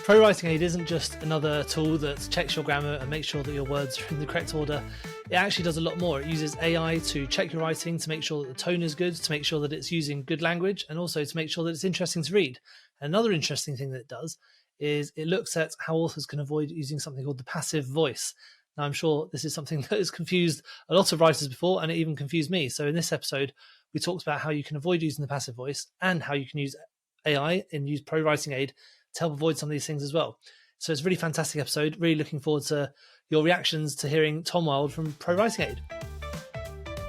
ProWritingAid isn't just another tool that checks your grammar and makes sure that your words are in the correct order. It actually does a lot more. It uses AI to check your writing, to make sure that the tone is good, to make sure that it's using good language, and also to make sure that it's interesting to read. Another interesting thing that it does is it looks at how authors can avoid using something called the passive voice. Now, I'm sure this is something that has confused a lot of writers before, and it even confused me. So in this episode, we talked about how you can avoid using the passive voice and how you can use AI and use ProWritingAid to help avoid some of these things as well. So it's a really fantastic episode. Really looking forward to your reactions to hearing Tom Wilde from ProWritingAid.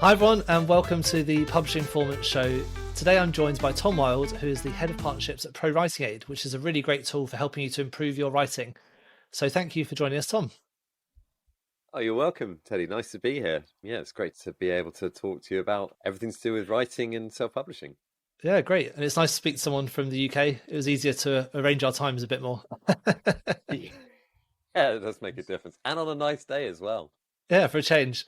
Hi everyone, and welcome to the Publishing Performance Show. Today I'm joined by Tom Wilde, who is the Head of Partnerships at ProWritingAid, which is a really great tool for helping you to improve your writing. So thank you for joining us, Tom. Oh, you're welcome, Teddy. Nice to be here. Yeah, it's great to be able to talk to you about everything to do with writing and self-publishing. Yeah, great. And it's nice to speak to someone from the UK. It was easier to arrange our times a bit more. Yeah, it does make a difference. And on a nice day as well. Yeah, for a change.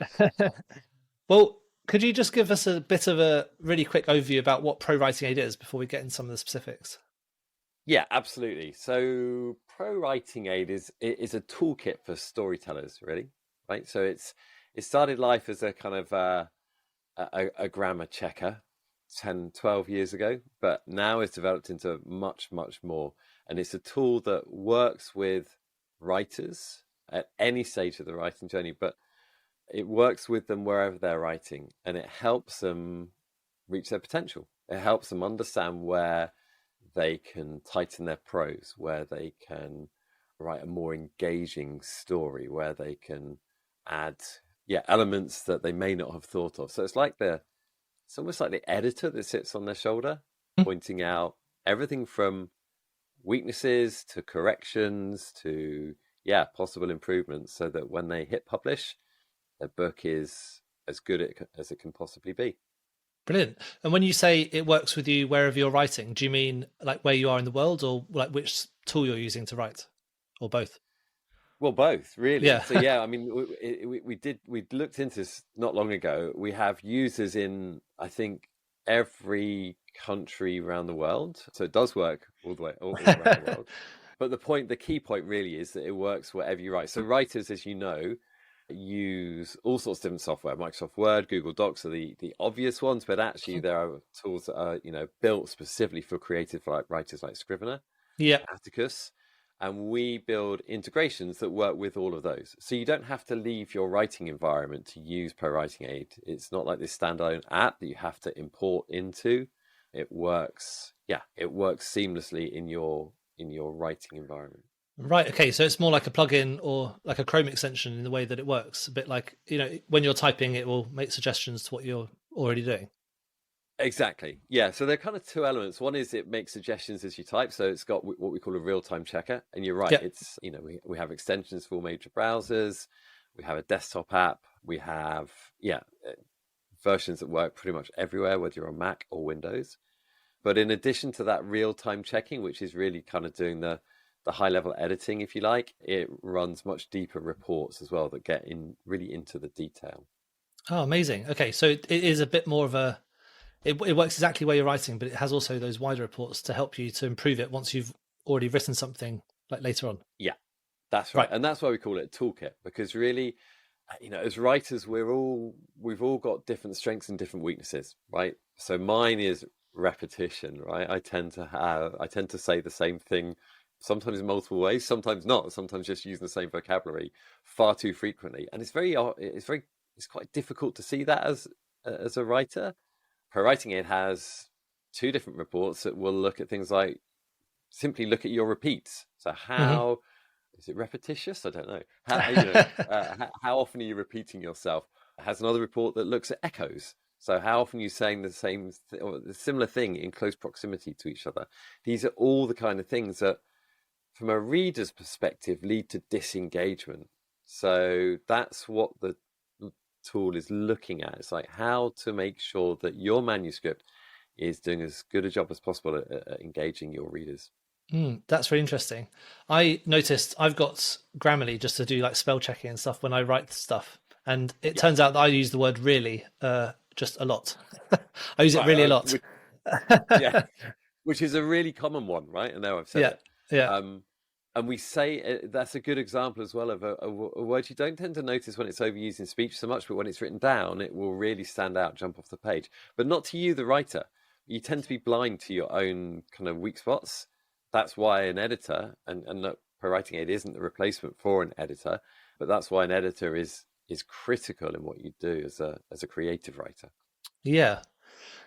Well, could you just give us a bit of a really quick overview about what ProWritingAid is before we get into some of the specifics? Yeah, absolutely. So ProWritingAid is a toolkit for storytellers, really, right? So it started life as a kind of a grammar checker 10, 12 years ago, but now it's developed into much, much more. And it's a tool that works with writers at any stage of the writing journey, but it works with them wherever they're writing, and it helps them reach their potential. It helps them understand where they can tighten their prose, where they can write a more engaging story, where they can add elements that they may not have thought of. So it's almost like the editor that sits on their shoulder, pointing out everything from weaknesses to corrections to possible improvements, so that when they hit publish, their book is as good as it can possibly be. Brilliant. And when you say it works with you wherever you're writing, do you mean like where you are in the world, or like which tool you're using to write, or both? Well, both, really. Yeah. So I mean, we looked into this not long ago. We have users in, I think, every country around the world. So it does work all around the world. But the key point really is that it works wherever you write. So writers, as you know, use all sorts of different software. Microsoft Word, Google Docs are the obvious ones, but actually there are tools that are built specifically for creative writers like Scrivener, Atticus, and we build integrations that work with all of those. So you don't have to leave your writing environment to use ProWritingAid. It's not like this standalone app that you have to import into. It works seamlessly in your writing environment. Right. Okay. So it's more like a plugin or like a Chrome extension in the way that it works. A bit like, when you're typing, it will make suggestions to what you're already doing. Exactly. Yeah. So there are kind of two elements. One is it makes suggestions as you type. So it's got what we call a real-time checker. And you're right. Yep. It's, we have extensions for all major browsers. We have a desktop app. We have, versions that work pretty much everywhere, whether you're on Mac or Windows. But in addition to that real-time checking, which is really kind of doing the high-level editing, if you like, it runs much deeper reports as well that get really into the detail. Oh, amazing. Okay, so it is a bit more of it works exactly where you're writing, but it has also those wider reports to help you to improve it once you've already written something like later on. Yeah, that's right. And that's why we call it a toolkit, because really, as writers, we've all got different strengths and different weaknesses, right? So mine is repetition, right? I tend to say the same thing sometimes in multiple ways, sometimes not, sometimes just using the same vocabulary far too frequently. And it's quite difficult to see that as a writer. ProWritingAid has two different reports that will look at things like, simply look at your repeats. So how is it repetitious? I don't know. How often are you repeating yourself? It has another report that looks at echoes. So how often are you saying the same or the similar thing in close proximity to each other? These are all the kind of things that, from a reader's perspective, lead to disengagement. So that's what the tool is looking at. It's like how to make sure that your manuscript is doing as good a job as possible at engaging your readers. That's very interesting. I noticed I've got Grammarly just to do like spell checking and stuff when I write stuff. And it turns out that I use the word really just a lot. I use it really a lot. Which is a really common one, right? I know I've said it. Yeah. And we say that's a good example as well of a word you don't tend to notice when it's overused in speech so much, but when it's written down, it will really stand out, jump off the page. But not to you, the writer. You tend to be blind to your own kind of weak spots. That's why an editor, and look, ProWritingAid isn't a replacement for an editor, but that's why an editor is critical in what you do as a creative writer. Yeah.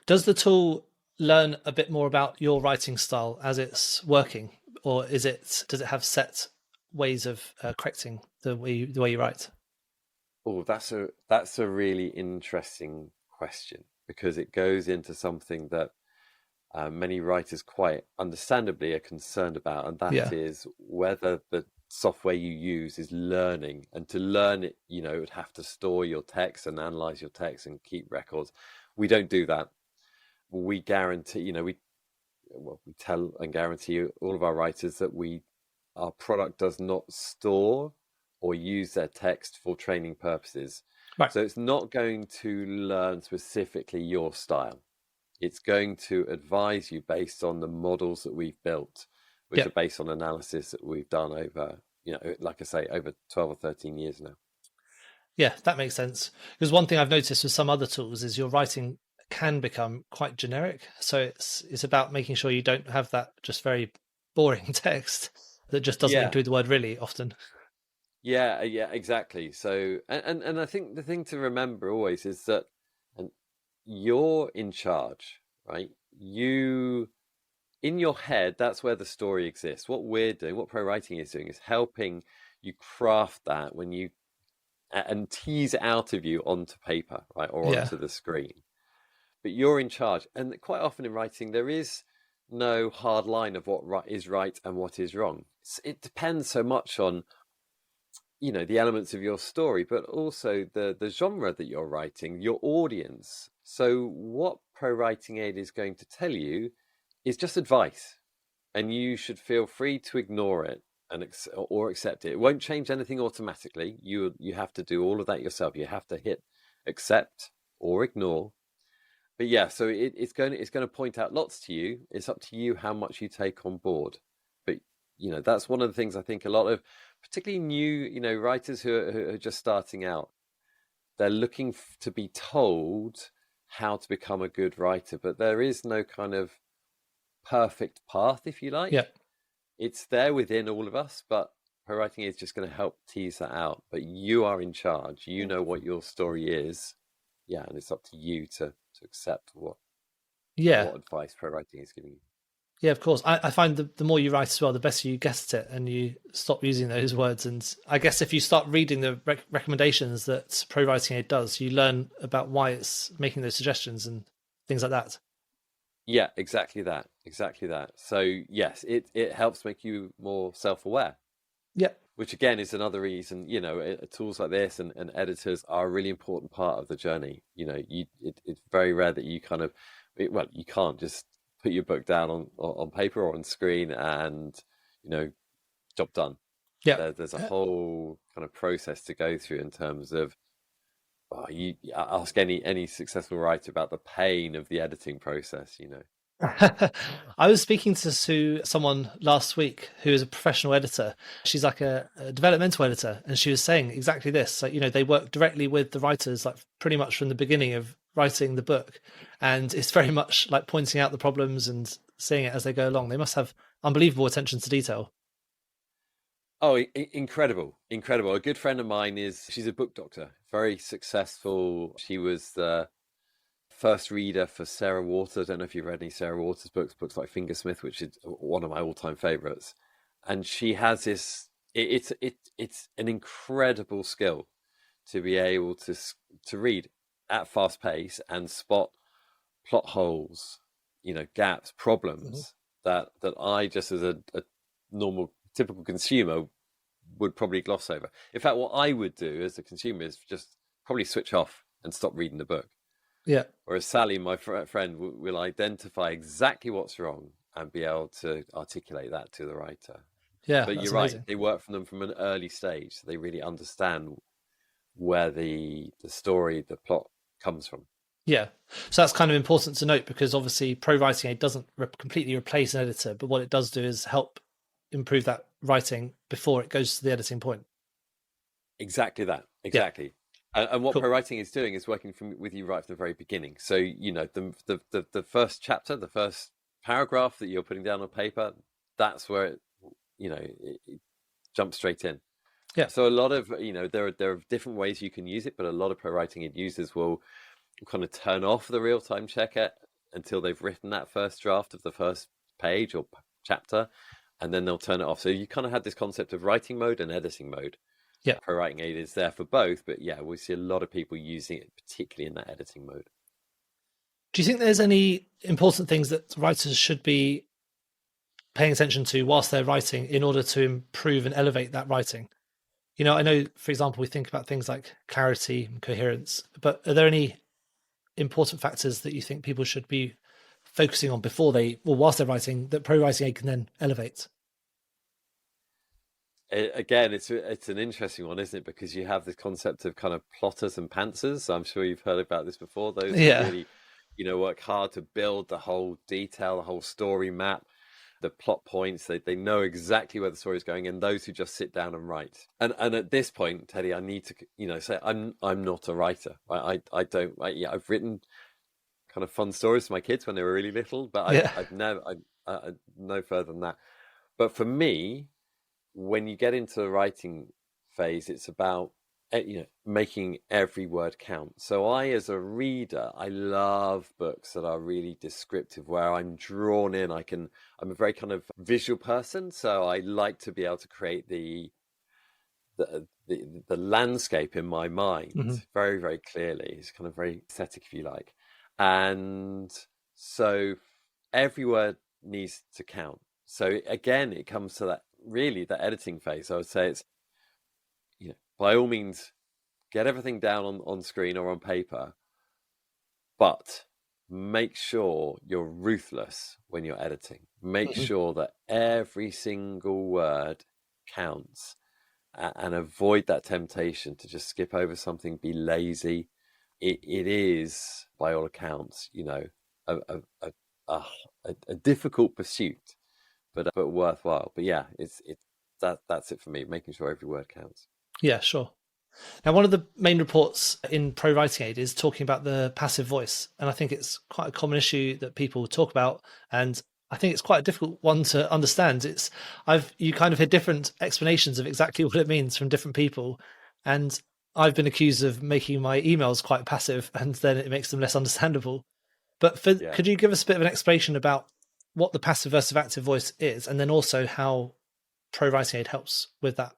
Does the tool learn a bit more about your writing style as it's working, or does it have set ways of correcting the way you write? Oh, that's a really interesting question, because it goes into something that many writers quite understandably are concerned about, and that is whether the software you use is learning. And to learn it, it would have to store your text and analyze your text and keep records. We don't do that. We guarantee, we tell and guarantee all of our writers that our product does not store or use their text for training purposes. Right. So it's not going to learn specifically your style. It's going to advise you based on the models that we've built, which are based on analysis that we've done over, like I say, over 12 or 13 years now. Yeah, that makes sense. Because one thing I've noticed with some other tools is your writing can become quite generic. So it's about making sure you don't have that just very boring text that just doesn't include the word really often. Yeah, exactly. So, and I think the thing to remember always is that you're in charge, right? You, in your head, that's where the story exists. What we're doing, what ProWriting is doing, is helping you craft that and tease it out of you onto paper, right, or onto the screen. But you're in charge. And quite often in writing, there is no hard line of what is right and what is wrong. It depends so much on, the elements of your story, but also the genre that you're writing, your audience. So what ProWritingAid is going to tell you is just advice, and you should feel free to ignore it or accept it. It won't change anything automatically. You have to do all of that yourself. You have to hit accept or ignore. But yeah, so it's going to point out lots to you. It's up to you how much you take on board. But that's one of the things I think a lot of particularly new writers who are just starting out, they're looking to be told how to become a good writer, but there is no kind of perfect path, if you like. Yeah. It's there within all of us, but ProWriting is just going to help tease that out. But you are in charge. You know what your story is. Yeah, and it's up to you to accept what advice ProWriting is giving you. Yeah, of course. I find the more you write as well, the better you get at it, and you stop using those words. And I guess if you start reading the recommendations that ProWritingAid does, you learn about why it's making those suggestions and things like that. Yeah, exactly that. So yes, it helps make you more self-aware. Yeah. Which again is another reason, tools like this and editors are a really important part of the journey. It's very rare that you you can't just put your book down on paper or on screen and, job done. Yeah. There's a whole kind of process to go through in terms of, you ask any successful writer about the pain of the editing process, I was speaking to someone last week who is a professional editor. She's like a developmental editor, and she was saying exactly this. So, they work directly with the writers, like pretty much from the beginning of writing the book, and it's very much like pointing out the problems and seeing it as they go along. They must have unbelievable attention to detail. Oh, incredible. A good friend of mine she's a book doctor, very successful. She was the first reader for Sarah Waters. I don't know if you've read any Sarah Waters books like Fingersmith, which is one of my all-time favorites. And she has this, it's an incredible skill to be able to read at fast pace and spot plot holes, gaps, problems that I just as a normal, typical consumer would probably gloss over. In fact, what I would do as a consumer is just probably switch off and stop reading the book. Yeah. Whereas Sally, my friend, will identify exactly what's wrong and be able to articulate that to the writer. Yeah, but you're amazing. right. They work from them from an early stage. So they really understand where the story, the plot comes from. Yeah. So that's kind of important to note, because obviously ProWritingAid doesn't completely replace an editor, but what it does do is help improve that writing before it goes to the editing point. Exactly that. Exactly. Yeah. And what Cool. ProWriting is doing is working with you right from the very beginning. So, you know, the first chapter, the first paragraph that you're putting down on paper, that's where it, you know, it jumps straight in. Yeah. So a lot of, you know, there are different ways you can use it, but a lot of ProWritingAid users will kind of turn off the real-time checker until they've written that first draft of the first page or chapter, and then they'll turn it off. So you kind of had this concept of writing mode and editing mode. Yeah. ProWritingAid is there for both, but yeah, we see a lot of people using it, particularly in that editing mode. Do you think there's any important things that writers should be paying attention to whilst they're writing in order to improve and elevate that writing? You know, I know, for example, we think about things like clarity and coherence, but are there any important factors that you think people should be focusing on whilst they're writing, that ProWritingAid can then elevate? Again, it's an interesting one, isn't it? Because you have this concept of kind of plotters and pantsers. I'm sure you've heard about this before. Those who really, you know, work hard to build the whole detail, the whole story map, the plot points. They know exactly where the story is going, and those who just sit down and write. And at this point, Teddy, I need to, you know, say I'm not a writer. I've written kind of fun stories for my kids when they were really little, but I've never no further than that. But for me, when you get into the writing phase, it's about, you know, making every word count. So as a reader, I love books that are really descriptive, where I'm drawn in. I'm a very kind of visual person, so I like to be able to create the landscape in my mind very, very clearly. It's kind of very aesthetic, if you like. And so every word needs to count. So again, it comes to that editing phase. I would say it's, you know, by all means, get everything down on screen or on paper, but make sure you're ruthless when you're editing. Make sure that every single word counts, and avoid that temptation to just skip over something, be lazy. It is, by all accounts, you know, a difficult pursuit, but worthwhile. But yeah, that's it for me, making sure every word counts. Yeah, sure. Now, one of the main reports in ProWritingAid is talking about the passive voice, and I think it's quite a common issue that people talk about, and I think it's quite a difficult one to understand. You kind of hear different explanations of exactly what it means from different people, and I've been accused of making my emails quite passive, and then it makes them less understandable. But could you give us a bit of an explanation about what the passive versus active voice is, and then also how ProWritingAid helps with that?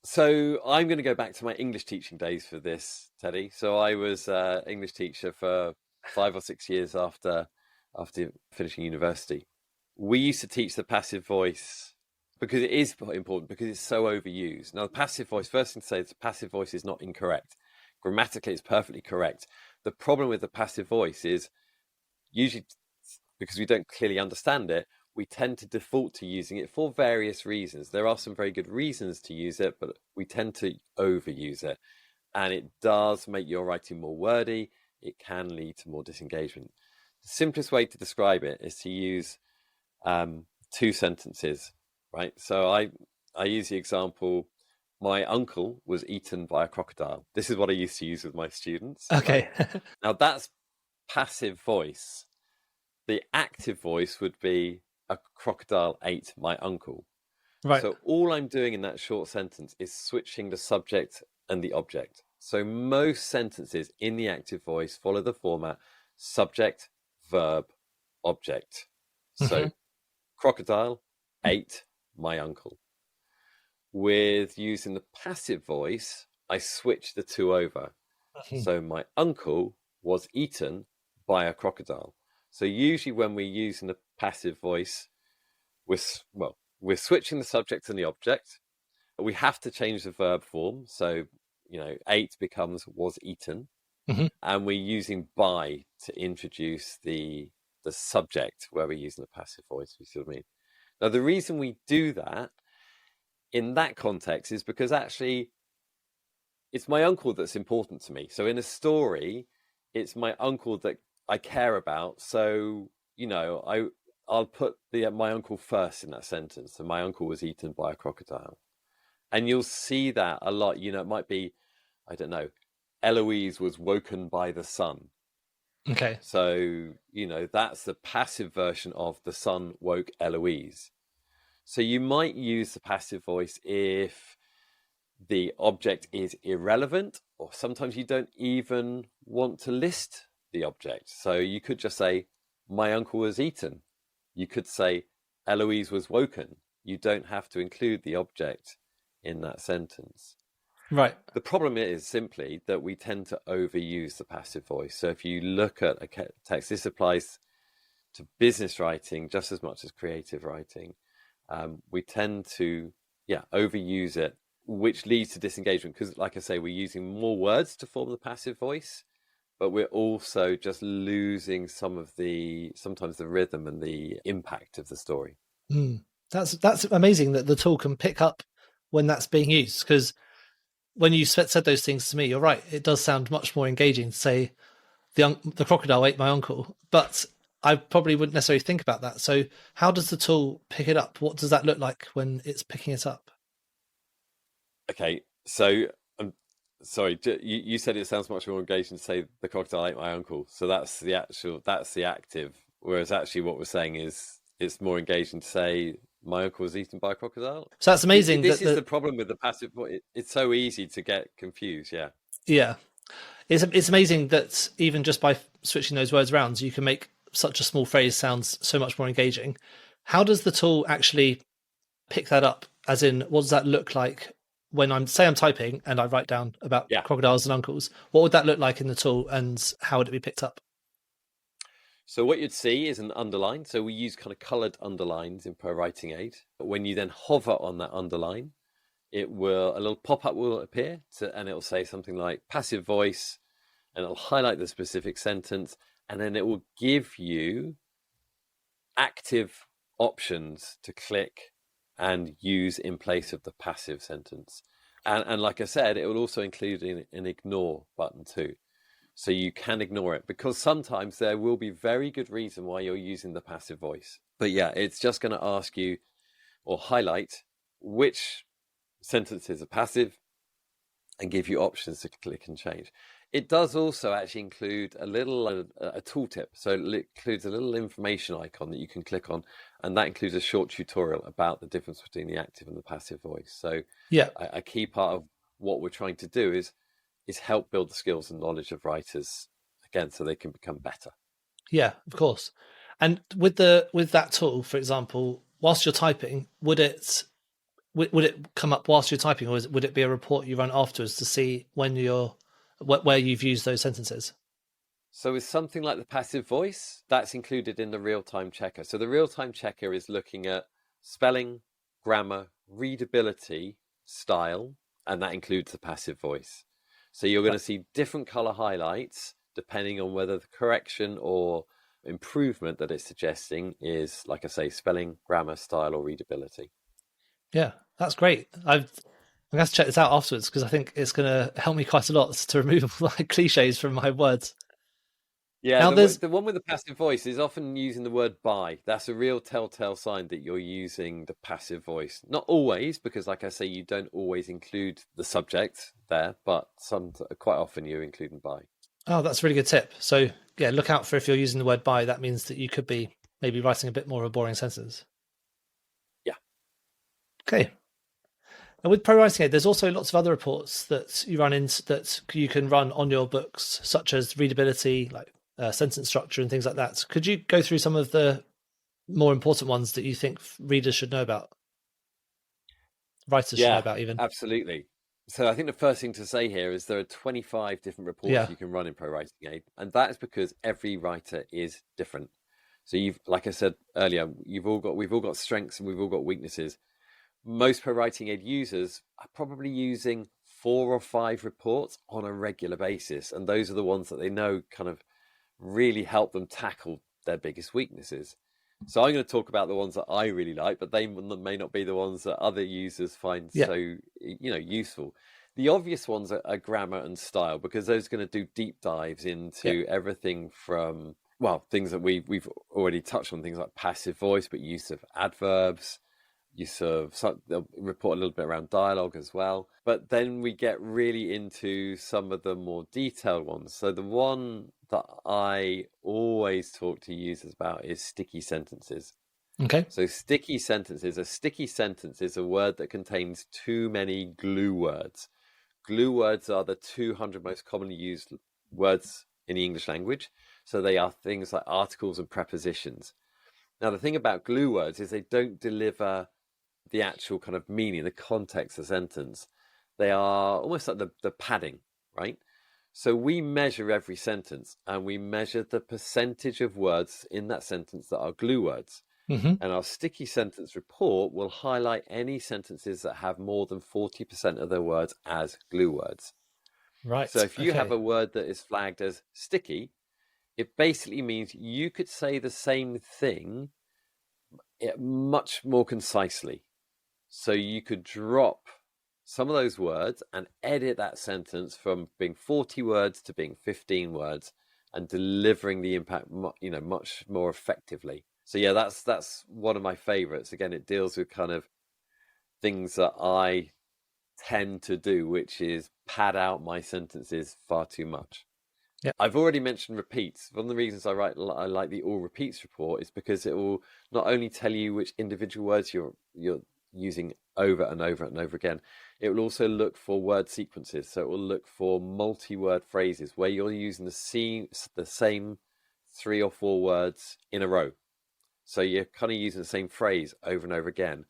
So I'm going to go back to my English teaching days for this, Teddy. So I was an English teacher for 5 or 6 years after finishing university. We used to teach the passive voice because it is important, because it's so overused. Now, the passive voice, first thing to say is the passive voice is not incorrect. Grammatically, it's perfectly correct. The problem with the passive voice is, usually because we don't clearly understand it, we tend to default to using it for various reasons. There are some very good reasons to use it, but we tend to overuse it. And it does make your writing more wordy. It can lead to more disengagement. The simplest way to describe it is to use 2 sentences, right? So I use the example, my uncle was eaten by a crocodile. This is what I used to use with my students. Okay. Right? Now, that's passive voice. The active voice would be, a crocodile ate my uncle. Right. So all I'm doing in that short sentence is switching the subject and the object. So most sentences in the active voice follow the format subject, verb, object. So crocodile ate my uncle. With using the passive voice, I switch the 2 over. So my uncle was eaten by a crocodile. So usually when we're using the passive voice, we're switching the subject and the object. We have to change the verb form. So, you know, ate becomes was eaten. And we're using by to introduce the subject where we're using the passive voice. You see what I mean? Now, the reason we do that in that context is because actually it's my uncle that's important to me. So in a story, it's my uncle that I care about. So, you know, I'll put my uncle first in that sentence. So my uncle was eaten by a crocodile. And you'll see that a lot. It might be, I don't know, Eloise was woken by the sun. Okay. So, that's the passive version of the sun woke Eloise. So you might use the passive voice if the object is irrelevant, or sometimes you don't even want to list the object. So you could just say, my uncle was eaten. You could say, Eloise was woken. You don't have to include the object in that sentence. Right. The problem is simply that we tend to overuse the passive voice. So if you look at a text, this applies to business writing just as much as creative writing. We tend to, overuse it, which leads to disengagement because, like I say, we're using more words to form the passive voice, but we're also just losing sometimes the rhythm and the impact of the story. That's amazing that the tool can pick up when that's being used, because when you said those things to me, you're right. It does sound much more engaging to say the crocodile ate my uncle, but I probably wouldn't necessarily think about that. So how does the tool pick it up? What does that look like when it's picking it up? Okay, so I'm sorry, you said it sounds much more engaging to say the crocodile ate my uncle. So that's the active, whereas actually what we're saying is it's more engaging to say my uncle was eaten by a crocodile. So that's amazing. This is the problem with the passive voice. It's so easy to get confused. Yeah. It's amazing that even just by switching those words around, you can make such a small phrase sounds so much more engaging. How does the tool actually pick that up? As in, what does that look like when I'm typing and I write down about crocodiles and uncles? What would that look like in the tool, and how would it be picked up? So what you'd see is an underline. So we use kind of colored underlines in ProWritingAid. When you then hover on that underline, a little pop-up will appear and it'll say something like passive voice, and it'll highlight the specific sentence, and then it will give you active options to click and use in place of the passive sentence. And like I said, it will also include an ignore button too. So you can ignore it, because sometimes there will be very good reason why you're using the passive voice. But it's just going to ask you or highlight which sentences are passive and give you options to click and change. It does also actually include a tooltip. So it includes a little information icon that you can click on, and that includes a short tutorial about the difference between the active and the passive voice. So a key part of what we're trying to do is help build the skills and knowledge of writers, again, so they can become better. Yeah, of course. And with that tool, for example, whilst you're typing, would it come up whilst you're typing, or would it be a report you run afterwards to see when where you've used those sentences? So with something like the passive voice, that's included in the real-time checker. So the real-time checker is looking at spelling, grammar, readability, style, and that includes the passive voice. So you're going to see different color highlights depending on whether the correction or improvement that it's suggesting is, like I say, spelling, grammar, style, or readability. Yeah, that's great. I'm going to check this out afterwards, because I think it's going to help me quite a lot to remove cliches from my words. Yeah, now, the one with the passive voice is often using the word by. That's a real telltale sign that you're using the passive voice. Not always, because like I say, you don't always include the subject there, but quite often you're including by. Oh, that's a really good tip. So look out for if you're using the word by, that means that you could be maybe writing a bit more of a boring sentence. Yeah. Okay. And with ProWritingAid, there's also lots of other reports that you run that you can run on your books, such as readability, like sentence structure and things like that. Could you go through some of the more important ones that you think readers should know about? Writers should know about, even. Absolutely. So I think the first thing to say here is there are 25 different reports you can run in ProWritingAid, and that is because every writer is different. So like I said earlier, we've all got strengths and we've all got weaknesses. Most ProWritingAid users are probably using 4 or 5 reports on a regular basis, and those are the ones that they know kind of really help them tackle their biggest weaknesses. So I'm going to talk about the ones that I really like, but they may not be the ones that other users find so useful. The obvious ones are grammar and style, because those are going to do deep dives into everything from well, things that we've already touched on, things like passive voice, but use of adverbs, they'll report a little bit around dialogue as well. But then we get really into some of the more detailed ones. So the one that I always talk to users about is sticky sentences. Okay. So sticky sentences, a sticky sentence is a word that contains too many glue words. Glue words are the 200 most commonly used words in the English language. So they are things like articles and prepositions. Now, the thing about glue words is they don't deliver the actual kind of meaning, the context of the sentence. They are almost like the padding, right? So we measure every sentence, and we measure the percentage of words in that sentence that are glue words. Mm-hmm. And our sticky sentence report will highlight any sentences that have more than 40% of their words as glue words. Right. So if you have a word that is flagged as sticky, it basically means you could say the same thing much more concisely. So you could drop some of those words and edit that sentence from being 40 words to being 15 words and delivering the impact, much more effectively. So yeah, that's one of my favorites. Again, it deals with kind of things that I tend to do, which is pad out my sentences far too much. Yeah. I've already mentioned repeats. One of the reasons I like the all repeats report is because it will not only tell you which individual words you're using over and over and over again, it will also look for word sequences. So it will look for multi-word phrases where you're using the same 3 or 4 words in a row. So you're kind of using the same phrase over and over again.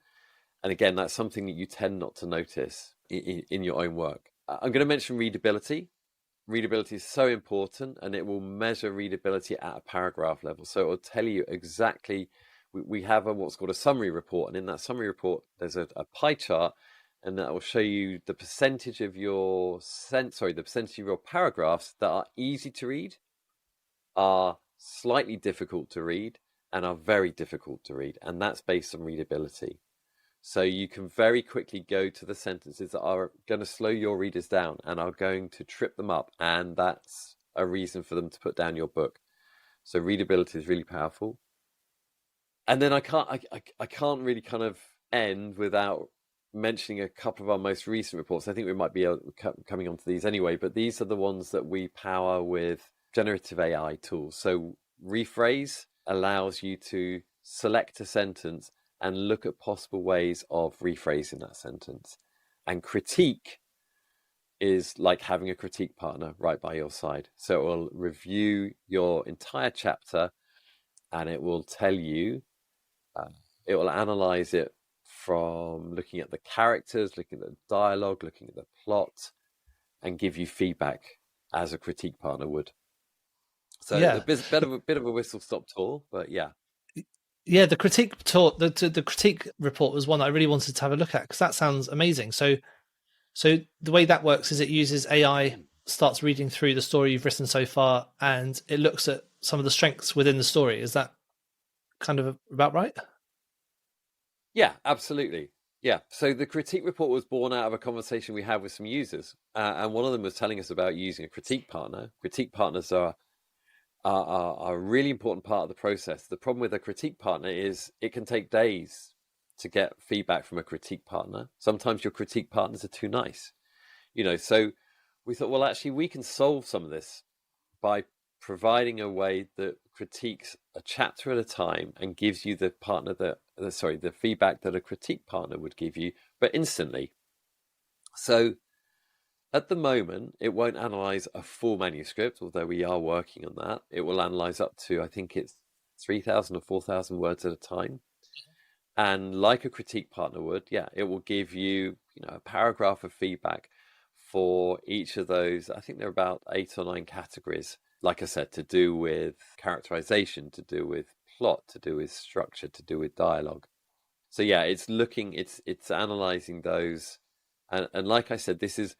And again, that's something that you tend not to notice in your own work. I'm going to mention readability. Readability is so important, and it will measure readability at a paragraph level. So it will tell you exactly, we have what's called a summary report. And in that summary report, there's a pie chart, and that will show you the percentage of your paragraphs that are easy to read, are slightly difficult to read, and are very difficult to read. And that's based on readability. So you can very quickly go to the sentences that are going to slow your readers down and are going to trip them up. And that's a reason for them to put down your book. So readability is really powerful. And then I can't really kind of end without mentioning a couple of our most recent reports. I think we might be coming on to these anyway, but these are the ones that we power with generative AI tools. So rephrase allows you to select a sentence and look at possible ways of rephrasing that sentence. And critique is like having a critique partner right by your side. So it will review your entire chapter, and it will tell you, it will analyze it from looking at the characters, looking at the dialogue, looking at the plot, and give you feedback as a critique partner would. So yeah, a bit of a whistle-stop tour, but yeah. Yeah, the critique talk, the critique report was one I really wanted to have a look at because that sounds amazing. So the way that works is it uses AI, starts reading through the story you've written so far, and it looks at some of the strengths within the story. Is that kind of about right? Yeah, absolutely. Yeah. So the critique report was born out of a conversation we had with some users, and one of them was telling us about using a critique partner. Critique partners are a really important part of the process. The problem with a critique partner is it can take days to get feedback from a critique partner. Sometimes your critique partners are too nice, so we thought, well, actually we can solve some of this by providing a way that critiques a chapter at a time and gives you the feedback that a critique partner would give you, but instantly. So at the moment, it won't analyze a full manuscript, although we are working on that. It will analyze up to, I think it's 3,000 or 4,000 words at a time. And like a critique partner would, it will give you, a paragraph of feedback for each of those. I think there are about 8 or 9 categories, like I said, to do with characterization, to do with plot, to do with structure, to do with dialogue. So it's analyzing those. And like I said, this is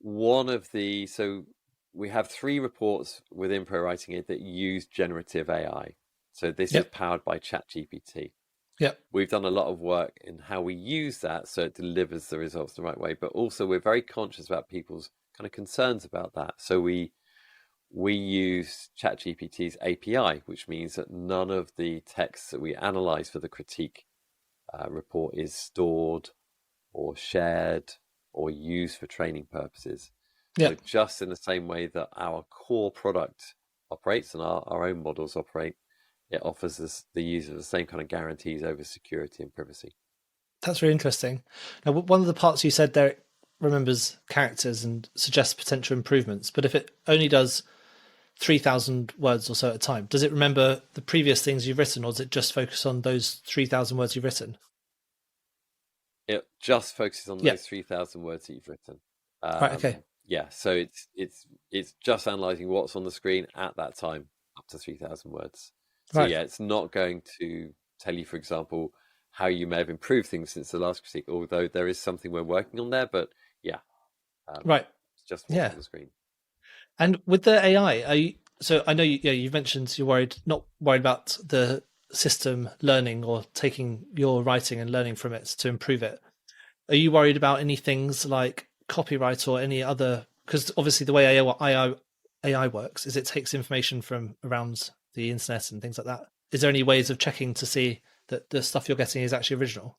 so we have 3 reports within ProWritingAid that use generative AI. So this is powered by ChatGPT. Yeah, we've done a lot of work in how we use that so it delivers the results the right way. But also we're very conscious about people's kind of concerns about that. So we we use ChatGPT's API, which means that none of the text that we analyze for the critique report is stored or shared or used for training purposes. So just in the same way that our core product operates and our own models operate, it offers us the user the same kind of guarantees over security and privacy. That's really interesting. Now, one of the parts you said there, it remembers characters and suggests potential improvements, but if it only does 3,000 words or so at a time, does it remember the previous things you've written, or does it just focus on those 3,000 words you've written? It just focuses on those 3,000 words that you've written. Right, okay. Yeah, so it's just analyzing what's on the screen at that time, up to 3,000 words. So yeah, it's not going to tell you, for example, how you may have improved things since the last critique, although there is something we're working on there. But yeah, it's just what's on the screen. And with the AI, so I know you've mentioned you're not worried about the system learning or taking your writing and learning from it to improve it. Are you worried about any things like copyright or any other? Because obviously the way AI works is it takes information from around the internet and things like that. Is there any ways of checking to see that the stuff you're getting is actually original?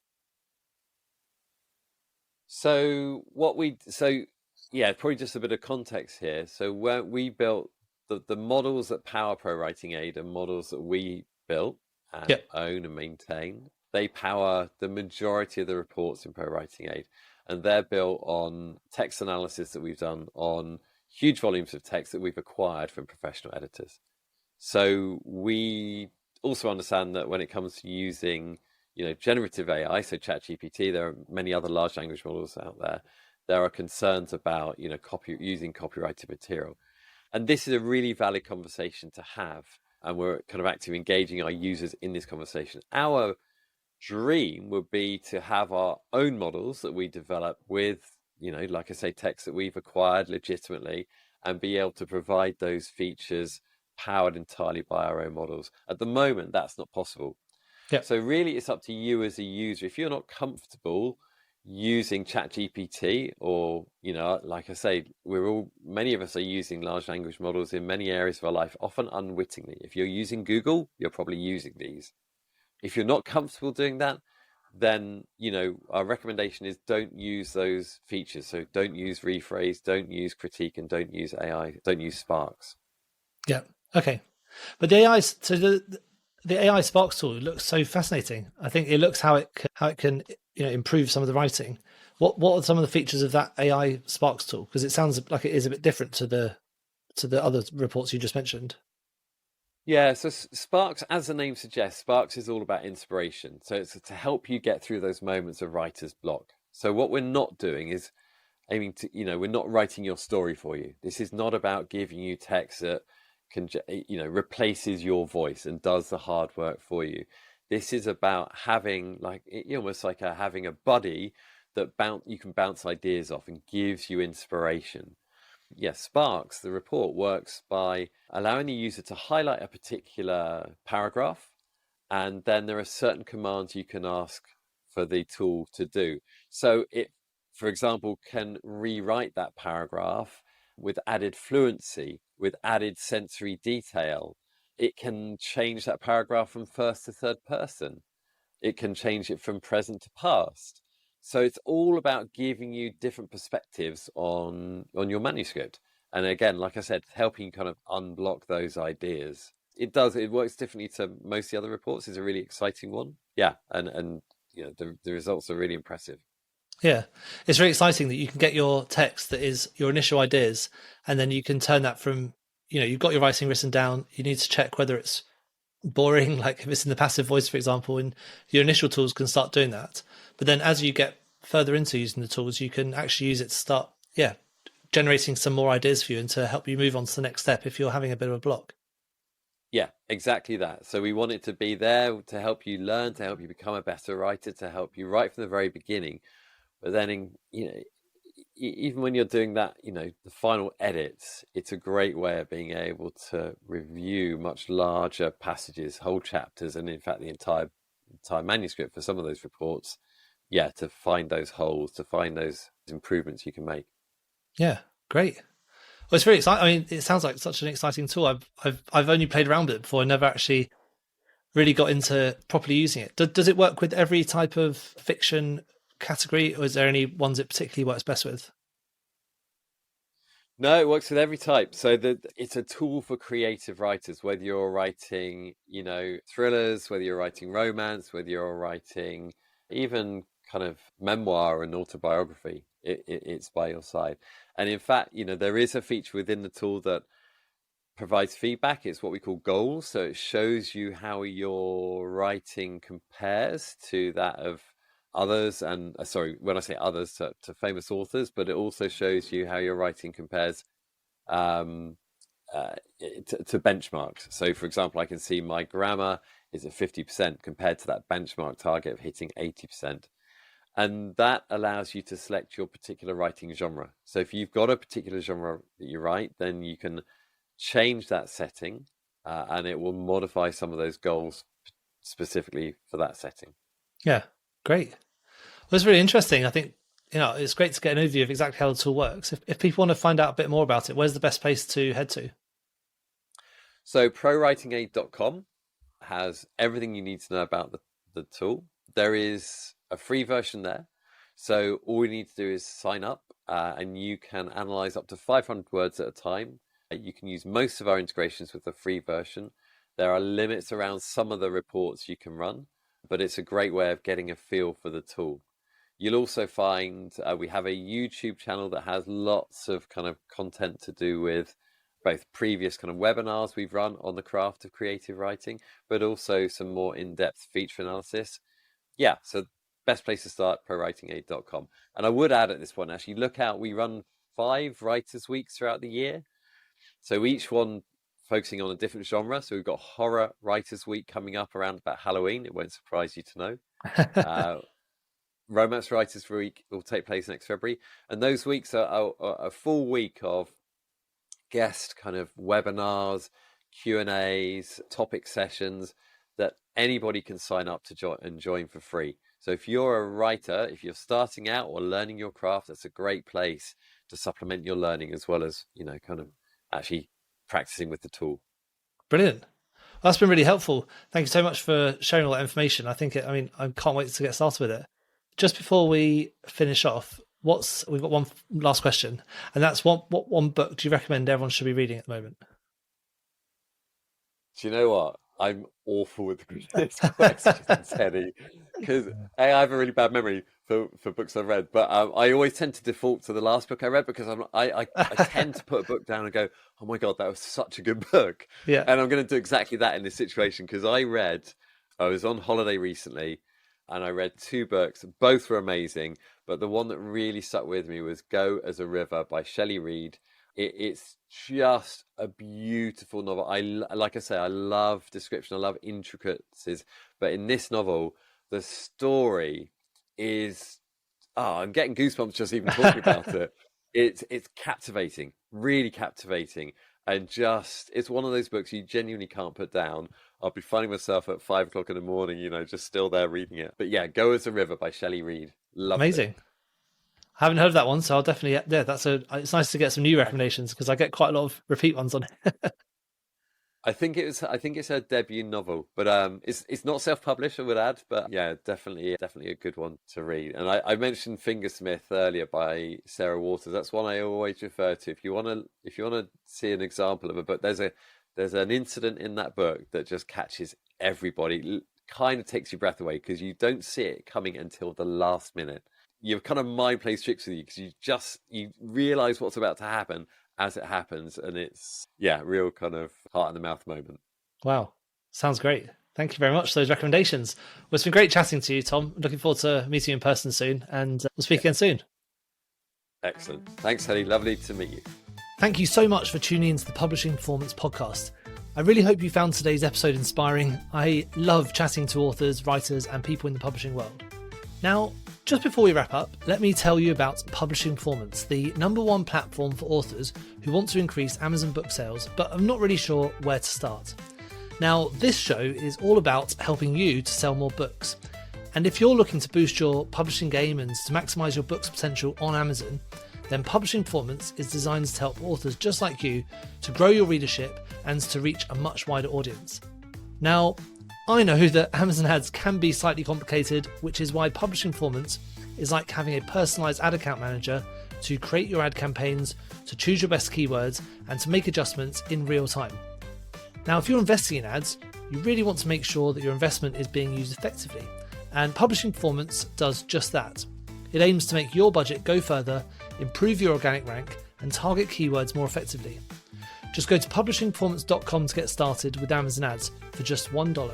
So probably just a bit of context here. So where we built the models that power ProWritingAid are models that we built and own and maintain. They power the majority of the reports in ProWritingAid, and they're built on text analysis that we've done on huge volumes of text that we've acquired from professional editors. So we also understand that when it comes to using, generative AI, so ChatGPT, there are many other large language models out there. There are concerns about, using copyrighted material. And this is a really valid conversation to have. And we're kind of actively engaging our users in this conversation. Our dream would be to have our own models that we develop with, like I say, text that we've acquired legitimately, and be able to provide those features powered entirely by our own models. At the moment, that's not possible. So really, it's up to you as a user. If you're not comfortable using ChatGPT, or like I say, many of us are using large language models in many areas of our life, often unwittingly. If you're using Google, you're probably using these. If you're not comfortable doing that, then our recommendation is don't use those features. So don't use rephrase, don't use critique, and don't use AI, don't use Sparks. Yeah. Okay. But the AI, so the AI Sparks tool looks so fascinating. I think it looks how it can improve some of the writing. What are some of the features of that AI Sparks tool? Because it sounds like it is a bit different to the other reports you just mentioned. Yeah, so Sparks, as the name suggests, Sparks is all about inspiration. So it's to help you get through those moments of writer's block. So what we're not doing is aiming to, we're not writing your story for you. This is not about giving you text that can, replaces your voice and does the hard work for you. This is about having almost like having a buddy that you can bounce ideas off and gives you inspiration. Yes, Sparks, the report, works by allowing the user to highlight a particular paragraph, and then there are certain commands you can ask for the tool to do. So it, for example, can rewrite that paragraph with added fluency, with added sensory detail. It can change that paragraph from first to third person. It can change it from present to past. So it's all about giving you different perspectives on your manuscript. And again, like I said, helping you kind of unblock those ideas. It works differently to most of the other reports. It's a really exciting one. Yeah. And the results are really impressive. Yeah. It's very exciting that you can get your text that is your initial ideas, and then you can turn that from, you've got your writing written down. You need to check whether it's boring, like if it's in the passive voice, for example, and your initial tools can start doing that. But then as you get further into using the tools, you can actually use it to start, generating some more ideas for you and to help you move on to the next step if you're having a bit of a block. Yeah, exactly that. So we want it to be there to help you learn, to help you become a better writer, to help you write from the very beginning. But then, even when you're doing that, the final edits, it's a great way of being able to review much larger passages, whole chapters, and in fact the entire manuscript for some of those reports. Yeah, to find those holes, to find those improvements you can make. Yeah, great. Well, it's really exciting. I mean, it sounds like such an exciting tool. I've only played around with it before. I never actually really got into properly using it. Does it work with every type of fiction category, or is there any ones it particularly works best with? No, it works with every type. So it's a tool for creative writers, whether you're writing, thrillers, whether you're writing romance, whether you're writing even kind of memoir and autobiography, it's by your side. And in fact, there is a feature within the tool that provides feedback. It's what we call goals. So it shows you how your writing compares to that of others, and when I say others, to famous authors, but it also shows you how your writing compares to benchmarks. So for example, I can see my grammar is at 50% compared to that benchmark target of hitting 80%. And that allows you to select your particular writing genre. So if you've got a particular genre that you write, then you can change that setting and it will modify some of those goals specifically for that setting. Yeah, great. Well, it's really interesting. I think, it's great to get an overview of exactly how the tool works. If people want to find out a bit more about it, where's the best place to head to? So ProWritingAid.com has everything you need to know about the tool. There is a free version there. So all you need to do is sign up and you can analyze up to 500 words at a time. You can use most of our integrations with the free version. There are limits around some of the reports you can run, but it's a great way of getting a feel for the tool. You'll also find we have a YouTube channel that has lots of kind of content to do with both previous kind of webinars we've run on the craft of creative writing, but also some more in-depth feature analysis. Yeah, so best place to start, ProWritingAid.com. And I would add at this point, actually, look out, we run 5 Writers' Weeks throughout the year. So each one focusing on a different genre. So we've got Horror Writers' Week coming up around about Halloween. It won't surprise you to know. Romance Writers' Week will take place next February. And those weeks are a full week of guest kind of webinars, Q&As, topic sessions that anybody can sign up to join for free. So if you're a writer, if you're starting out or learning your craft, that's a great place to supplement your learning as well as, kind of actually practicing with the tool. Brilliant. Well, that's been really helpful. Thank you so much for sharing all that information. I can't wait to get started with it. Just before we finish off, we've got one last question, and that's what one book do you recommend everyone should be reading at the moment? Do you know what? I'm awful with this question, Teddy, because I have a really bad memory for books I've read, but I always tend to default to the last book I read because I tend to put a book down and go, oh my God, that was such a good book. Yeah. And I'm going to do exactly that in this situation because I was on holiday recently and I read 2 books. Both were amazing, but the one that really stuck with me was Go as a River by Shelley Reid. It's just a beautiful novel. Like I say, I love description. I love intricacies. But in this novel, the story is... I'm getting goosebumps just even talking about it. It's captivating, really captivating. And it's one of those books you genuinely can't put down. I'll be finding myself at 5 o'clock in the morning, just still there reading it. But yeah, Go as a River by Shelley Reid. Love it. Amazing. I haven't heard of that one, so I'll definitely, it's nice to get some new recommendations because I get quite a lot of repeat ones on it. I think it's her debut novel, but it's not self-published, I would add, but yeah, definitely a good one to read. And I mentioned Fingersmith earlier by Sarah Waters. That's one I always refer to. If you want to see an example of a book, there's an incident in that book that just catches everybody, kind of takes your breath away because you don't see it coming until the last minute. Your kind of mind plays tricks with you because you realize what's about to happen as it happens, and it's real kind of heart in the mouth moment. Wow, sounds great. Thank you very much for those recommendations. Well, it's been great chatting to you, Tom. Looking forward to meeting you in person soon, and we'll speak again soon. Excellent. Thanks, Teddy. Lovely to meet you. Thank you so much for tuning into the Publishing Performance podcast. I really hope you found today's episode inspiring. I love chatting to authors, writers, and people in the publishing world. Now, just before we wrap up, let me tell you about Publishing Performance, the #1 platform for authors who want to increase Amazon book sales, but I'm not really sure where to start. Now, this show is all about helping you to sell more books. And if you're looking to boost your publishing game and to maximize your book's potential on Amazon, then Publishing Performance is designed to help authors just like you to grow your readership and to reach a much wider audience. Now, I know that Amazon ads can be slightly complicated, which is why Publishing Performance is like having a personalized ad account manager to create your ad campaigns, to choose your best keywords, and to make adjustments in real time. Now, if you're investing in ads, you really want to make sure that your investment is being used effectively, and Publishing Performance does just that. It aims to make your budget go further, improve your organic rank, and target keywords more effectively. Just go to publishingperformance.com to get started with Amazon ads for just $1.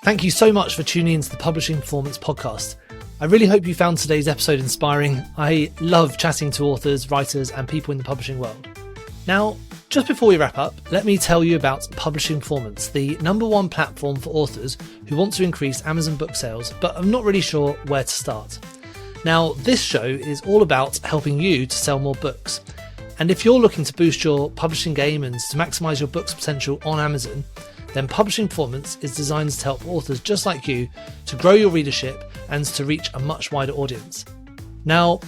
Thank you so much for tuning into the Publishing Performance podcast. I really hope you found today's episode inspiring. I love chatting to authors, writers, and people in the publishing world. Now, just before we wrap up, let me tell you about Publishing Performance, the #1 platform for authors who want to increase Amazon book sales, but I'm not really sure where to start. Now, this show is all about helping you to sell more books. And if you're looking to boost your publishing game and to maximize your book's potential on Amazon, then Publishing Performance is designed to help authors just like you to grow your readership and to reach a much wider audience. Now,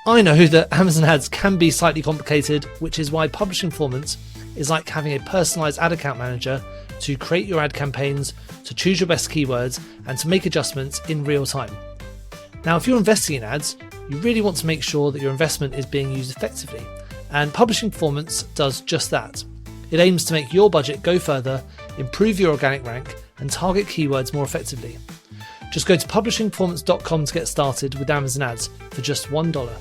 I know that Amazon ads can be slightly complicated, which is why Publishing Performance is like having a personalized ad account manager to create your ad campaigns, to choose your best keywords, and to make adjustments in real time. Now, if you're investing in ads, you really want to make sure that your investment is being used effectively, and Publishing Performance does just that. It aims to make your budget go further, improve your organic rank, and target keywords more effectively. Just go to publishingperformance.com to get started with Amazon ads for just $1.